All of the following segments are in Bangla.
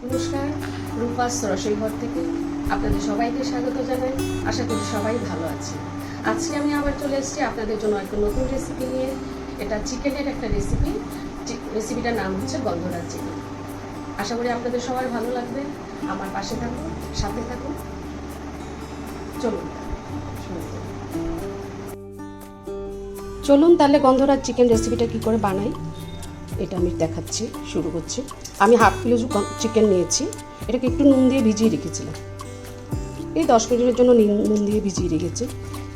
নমস্কার, রূপাস রসোইঘর থেকে আপনাদের সবাইকে স্বাগত জানাই। আশা করি সবাই ভালো আছে। আজকে আমি আবার চলে এসেছি আপনাদের জন্য একটা নতুন রেসিপি নিয়ে। এটা চিকেনের একটা রেসিপি। রেসিপিটার নাম হচ্ছে গন্ধরাজ চিকেন। আশা করি আপনাদের সবার ভালো লাগবে। আমার পাশে থাকুন, সাথে থাকুন। চলুন তাহলে গন্ধরাজ চিকেন রেসিপিটা কী করে বানাই এটা আমি দেখাচ্ছি। শুরু করছি। আমি হাফ কিলো চিকেন নিয়েছি। এটাকে একটু নুন দিয়ে ভিজিয়ে রেখেছিলাম। এই 10 মিনিটের জন্য নুন দিয়ে ভিজিয়ে রেখেছি।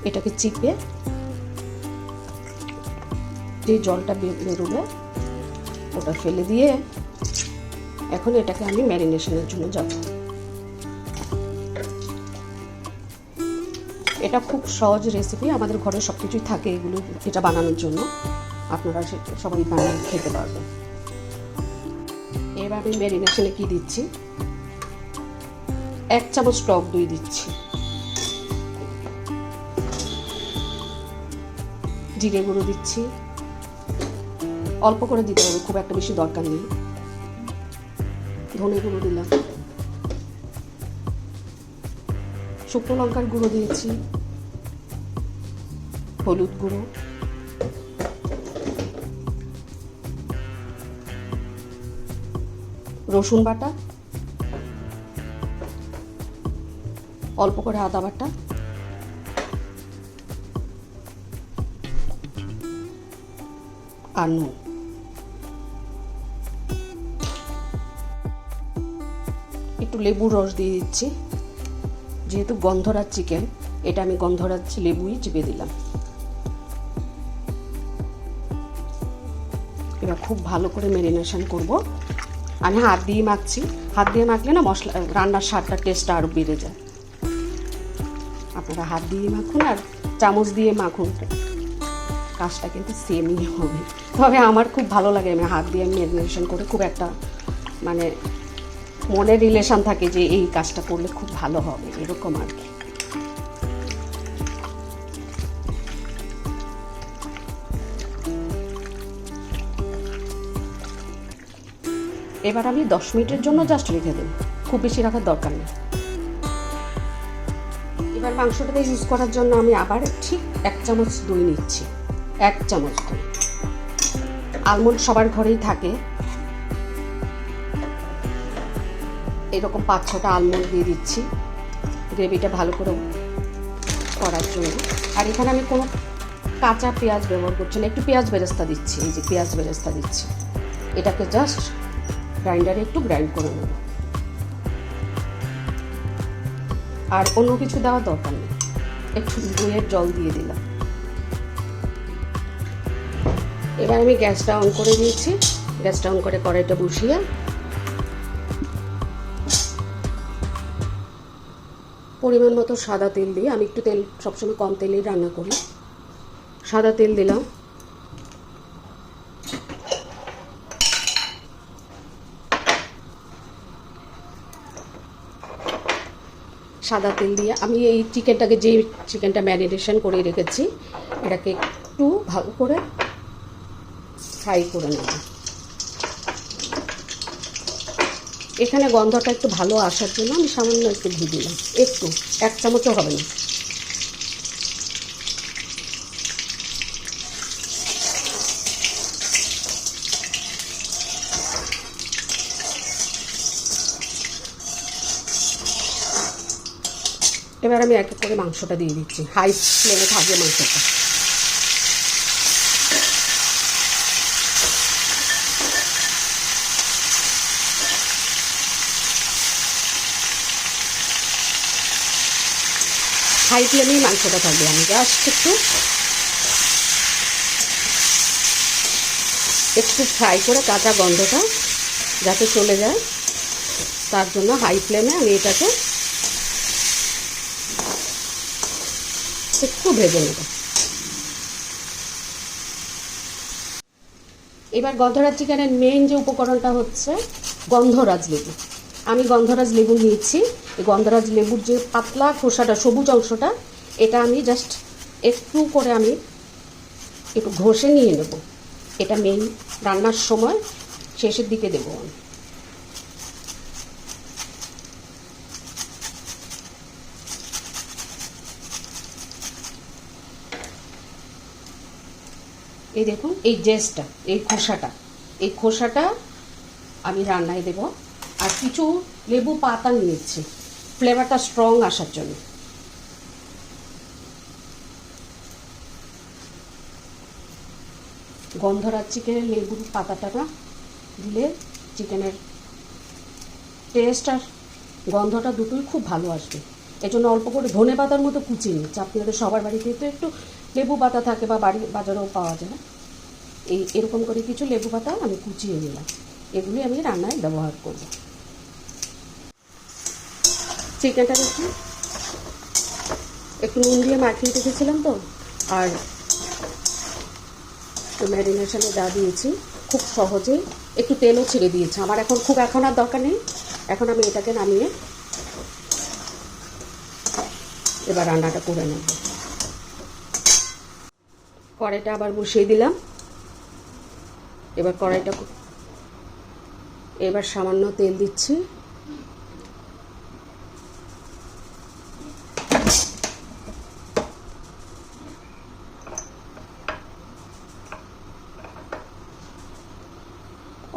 এটাকে চিপে যে জলটা বেরোবে ওটা ফেলে দিয়ে এখন এটাকে আমি ম্যারিনেশনের জন্য যাব। এটা খুব সহজ রেসিপি, আমাদের ঘরে সব কিছুই থাকে এগুলো এটা বানানোর জন্য। আপনারা সবাই বানিয়ে খেতে পারবেন। এবার আমি ম্যারিনেশনে কি দিচ্ছি, 1 চামচ টক দই দিচ্ছি, জিরে গুঁড়ো দিচ্ছি, অল্প করে দিতে হবে, খুব একটা বেশি দরকার নেই। ধনে গুঁড়ো দিলাম, শুকনো লঙ্কার গুঁড়ো দিয়েছি, হলুদ গুঁড়ো, রসুন বাটা, অল্প করে আদা বাটা, আর নুন। একটু লেবুর রস দিয়ে দিচ্ছি, যেহেতু গন্ধরাজ চিকেন এটা আমি গন্ধরাজ লেবুই চিপে দিলাম। এবার খুব ভালো করে ম্যারিনেশন করব। আমি হাত দিয়ে মাখছি, হাত দিয়ে মাখলে না মশলা রান্নার স্বাদটা টেস্টটা আরও বেড়ে যায়। আপনারা হাত দিয়ে মাখুন আর চামচ দিয়ে মাখুন, কাজটা কিন্তু সেমই হবে। তবে আমার খুব ভালো লাগে, আমি হাত দিয়ে ম্যারিনেশন করে খুব একটা মানে মনের রিলেশন থাকে যে এই কাজটা করলে খুব ভালো হবে, এরকম আর কি। এবার আমি 10 মিনিটের জন্য জাস্ট রেখে দেব, খুব বেশি রাখার দরকার নেই। এবার মাংসটাতে ইউজ করার জন্য আমি আবার ঠিক 1 চামচ দই নিচ্ছি, 1 চামচ দই। আলমন্ড সবার ঘরেই থাকে, এরকম 5-6টা আলমন্ড দিয়ে দিচ্ছি গ্রেভিটা ভালো করে করার জন্য। আর এখানে আমি কোনো কাঁচা পেঁয়াজ ব্যবহার করছি না, একটু পেঁয়াজ বেরেস্তা দিচ্ছি। এই যে পেঁয়াজ বেরেস্তা দিচ্ছি, এটাকে জাস্ট গ্রাইন্ডারে একটু গ্রাইন্ড করে নেব। আর অন্য কিছু দেওয়ার দরকার নেই, একটু দইয়ের জল দিয়ে দিলাম। এবার আমি গ্যাসটা অন করে দিয়েছি। গ্যাসটা অন করে কড়াইটা বসিয়ে পরিমাণ মতো সাদা তেল দিয়ে, আমি একটু তেল সবসময় কম তেলেই রান্না করি, সাদা তেল দিলাম। সাদা তেল দিয়ে আমি এই চিকেনটাকে, যে চিকেনটা ম্যারিনেশন করে রেখেছি, এটাকে একটু ভালো করে ফ্রাই করে নেব। এখানে গন্ধটা একটু ভালো আসার জন্য আমি সামান্য একটু ঘি দিলাম, একটু, 1 চামচও হবে না। এবার আমি এক এক করে মাংসটা দিয়ে দিচ্ছি, হাই ফ্লেমে থাকবে মাংসটা। হাই ফ্লেমেই মাংসটা থাকবে। আমি জাস্ট একটু ফ্রাই করে কাঁচা গন্ধটা যাতে চলে যায়, তার জন্য হাই ফ্লেমে আমি এটাকে একটু ভেজে নেব। এবার গন্ধরাজ চিকেনের মেইন যে উপকরণটা হচ্ছে গন্ধরাজ লেবু। আমি গন্ধরাজ লেবু নিয়েছি। এই গন্ধরাজ লেবুর যে পাতলা খোসাটা, সবুজ অংশটা, এটা আমি জাস্ট একটু করে আমি একটু ঘষে নিয়ে নেব। এটা মেইন রান্নার সময় শেষের দিকে দেবো আমি। এই দেখুন এই জেসটা, এই খোসাটা আমি রান্নায় দেব। আর কিছু লেবু পাতা নিয়েছি ফ্লেভারটা স্ট্রং আসার জন্য। গন্ধরাজ চিকেনের লেবুর পাতাটা না দিলে চিকেনের টেস্ট আর গন্ধটা দুটোই খুব ভালো আসবে। এই জন্য অল্প করে ধনে পাতার মতো কুচিয়ে নিচ্ছি। আপনাদের সবার বাড়িতে তো একটু লেবু পাতা থাকে বা বাজারেও পাওয়া যায়। এরকম করে কিছু লেবু পাতা আমি কুচিয়ে নিলাম, এগুলি আমি রান্নায় ব্যবহার করব। চিকেনটা দেখুন একটু নুন দিয়ে মাখিয়ে রেখেছিলাম তো, আর ম্যারিনেশনে যা দিয়েছি খুব সহজেই একটু তেলও ছেড়ে দিয়েছে আমার। এখন আর দরকার নেই। এখন আমি এটাকে নামিয়ে এবার রান্নাটা করে নেব। কড়াইটা আবার বসিয়ে দিলাম। এবার সামান্য তেল দিচ্ছি।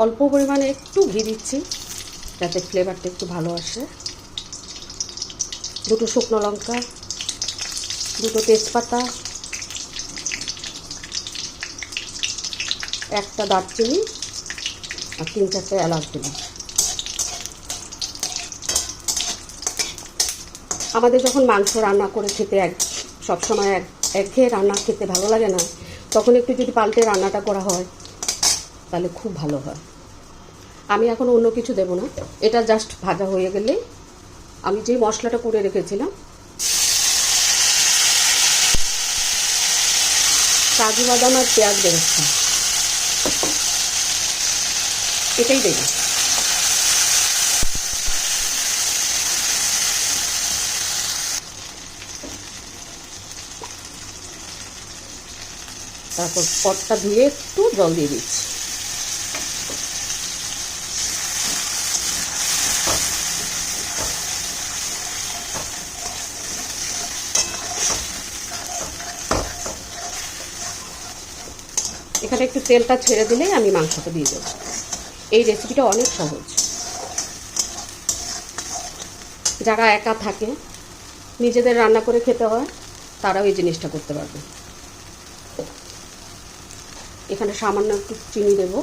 অল্প পরিমাণে একটু ঘি দিচ্ছি যাতে ফ্লেভারটা একটু ভালো আসে। দুটো শুকনো লঙ্কা, দুটো তেজপাতা, একটা দারচিনি আর 3-4টে এলাচ দিলাম। আমাদের যখন মাংস রান্না করে খেতে সবসময় একঘেয়ে রান্না খেতে ভালো লাগে না, তখন একটু যদি পাল্টে রান্নাটা করা হয় তাহলে খুব ভালো হয়। আমি এখন অন্য কিছু দেব না, এটা জাস্ট ভাজা হয়ে গেলে আমি যে মশলাটা করে রেখেছিলাম কাজু বাদাম আর পেঁয়াজ বেরেছি, এটাই দেব। তারপর পটটা ধুয়ে একটু জল দিয়ে দিচ্ছি। এখানে একটু তেলটা ছেড়ে দিলেই আমি মাংসটা দিয়ে দেবো। এই রেসিপিটা অনেক সহজ। যারা একা থাকে, নিজেদের রান্না করে খেতে হয়, তারাও এই জিনিসটা করতে পারবে। এখানে সামান্য একটু চিনি দেব।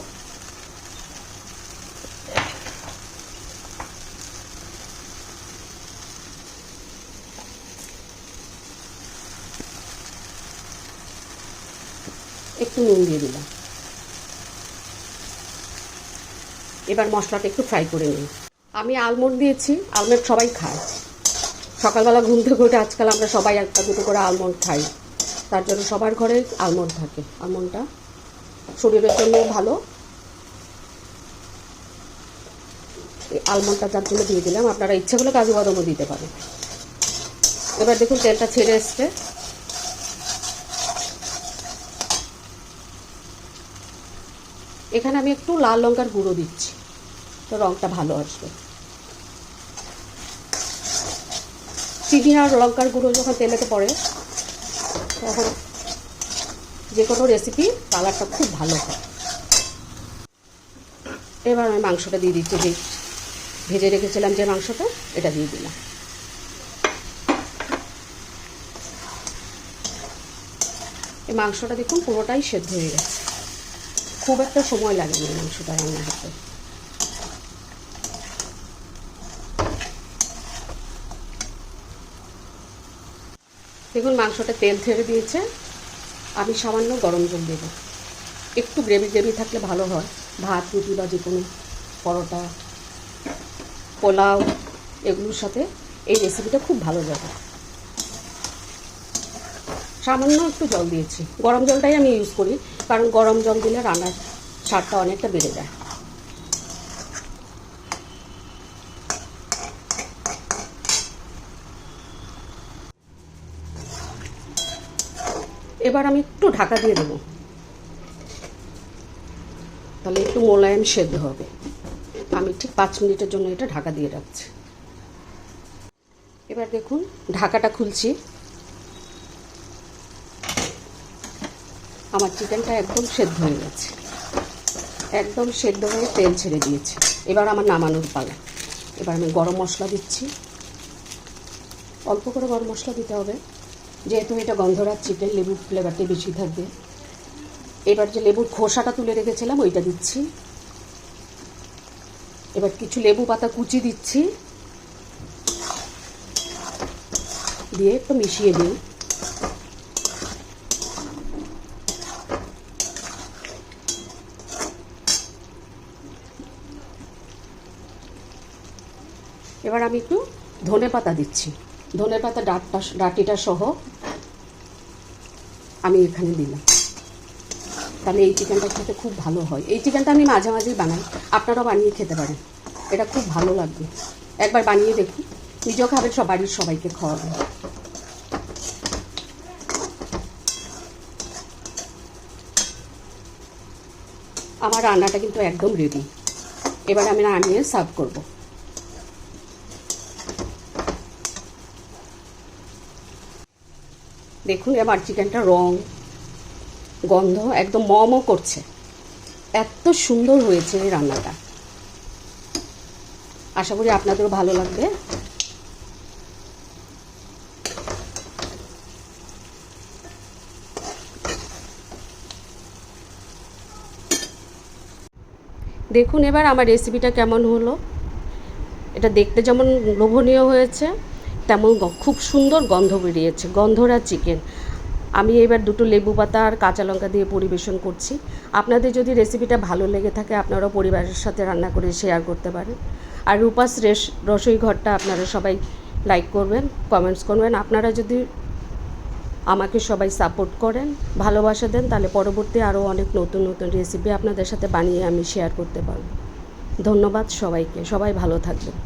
একটু নুন দিয়ে দিলাম। এবার মশলাটা একটু ফ্রাই করে নিই। আমি আলমন্ড দিয়েছি, আলমন্ড সবাই খায়। সকালবেলা ঘুম থেকে উঠে আজকাল আমরা সবাই একটা দুটো করে আলমন্ড খাই, তার জন্য সবার ঘরে আলমন্ড থাকে। আলমন্ডটা শরীরের জন্য ভালো। এই আলমন্ডটা যার জন্য দিয়ে দিলাম, আপনারা ইচ্ছে করলে কাজু বাদামও দিতে পারেন। এবার দেখুন তেলটা ছেড়ে এসছে। এখানে আমি একটু লাল লঙ্কার গুঁড়ো দিচ্ছি, তো রঙটা ভালো আসবে। চিনি আর লঙ্কার গুঁড়ো যখন তেলেতে পড়ে তখন যে কোনো রেসিপি কালারটা খুব ভালো হয়। এবার আমি মাংসটা দিয়ে দিচ্ছি, যে ভেজে রেখেছিলাম যে মাংসটা, এটা দিয়ে দিলাম। এই মাংসটা দেখুন পুরোটাই সেদ্ধ হয়ে গেছে, খুব একটা সময় লাগেনি মাংসটা রান্না হতে। দেখুন মাংসটা তেল ছেড়ে দিয়েছে। আমি সামান্য গরম জল দেব। একটু গ্রেভি গ্রেভি থাকলে ভালো হয়। ভাত, রুটি বা যে কোনো পরোটা, পোলাও এগুলোর সাথে এই রেসিপিটা খুব ভালো যাবে। সামান্য একটু জল দিয়েছি, গরম জলটাই আমি ইউজ করি, কারণ গরম জল দিলে রান্নার স্বাদটা অনেকটা বেড়ে যায়। এবার আমি একটু ঢাকা দিয়ে দেবো, তাহলে একটু মোলায়েম সেদ্ধ হবে। আমি ঠিক 5 মিনিটের জন্য এটা ঢাকা দিয়ে রাখছি। এবার দেখুন ঢাকাটা খুলছি। আমার চিকেনটা একদম সেদ্ধ হয়ে গেছে, একদম সেদ্ধ হয়ে তেল ছেড়ে দিয়েছে। এবার আমার নামানোর পালা। এবার আমি গরম মশলা দিচ্ছি, অল্প করে গরম মশলা দিতে হবে, যেহেতু এটা গন্ধরাজ চিকেন, লেবুর ফ্লেভারটা বেশি থাকবে। এবার যে লেবুর খোসাটা তুলে রেখেছিলাম ওইটা দিচ্ছি। এবার কিছু লেবু পাতা কুচি দিচ্ছি, দিয়ে একটু মিশিয়ে দিই। এবার আমি একটু ধনে পাতা দিচ্ছি, ধনে পাতা ডাঁটিটা সহ আমি এখানে দিলাম। তাহলে এই চিকেনটা খেতে খুব ভালো হয়। এই চিকেনটা আমি মাঝে মাঝেই বানাই, আপনারাও বানিয়ে খেতে পারেন, এটা খুব ভালো লাগবে। একবার বানিয়ে দেখুন, নিজেও খাবেন, বাড়ির সবাইকে খাওয়াবেন। আমার রান্নাটা কিন্তু একদম রেডি। এবার আমি নামিয়ে সার্ভ করব। দেখুন আমার চিকেনটা রং গন্ধ একদম মমও করছে, এত সুন্দর হয়েছে এই রান্নাটা। আশা করি আপনাদেরও ভালো লাগবে। দেখুন এবার আমার রেসিপিটা কেমন হলো। এটা দেখতে যেমন লোভনীয় হয়েছে, তেমন খুব সুন্দর গন্ধ বেরিয়েছে, গন্ধরাজ চিকেন। আমি এবার দুটো লেবু পাতা আর কাঁচা লঙ্কা দিয়ে পরিবেশন করছি। আপনাদের যদি রেসিপিটা ভালো লেগে থাকে আপনারাও পরিবারের সাথে রান্না করে শেয়ার করতে পারেন। আর রূপাস রসোই ঘরটা আপনারা সবাই লাইক করবেন, কমেন্টস করবেন। আপনারা যদি আমাকে সবাই সাপোর্ট করেন, ভালোবাসা দেন, তাহলে পরবর্তী আরও অনেক নতুন নতুন রেসিপি আপনাদের সাথে বানিয়ে আমি শেয়ার করতে পারব। ধন্যবাদ সবাইকে, সবাই ভালো থাকবেন।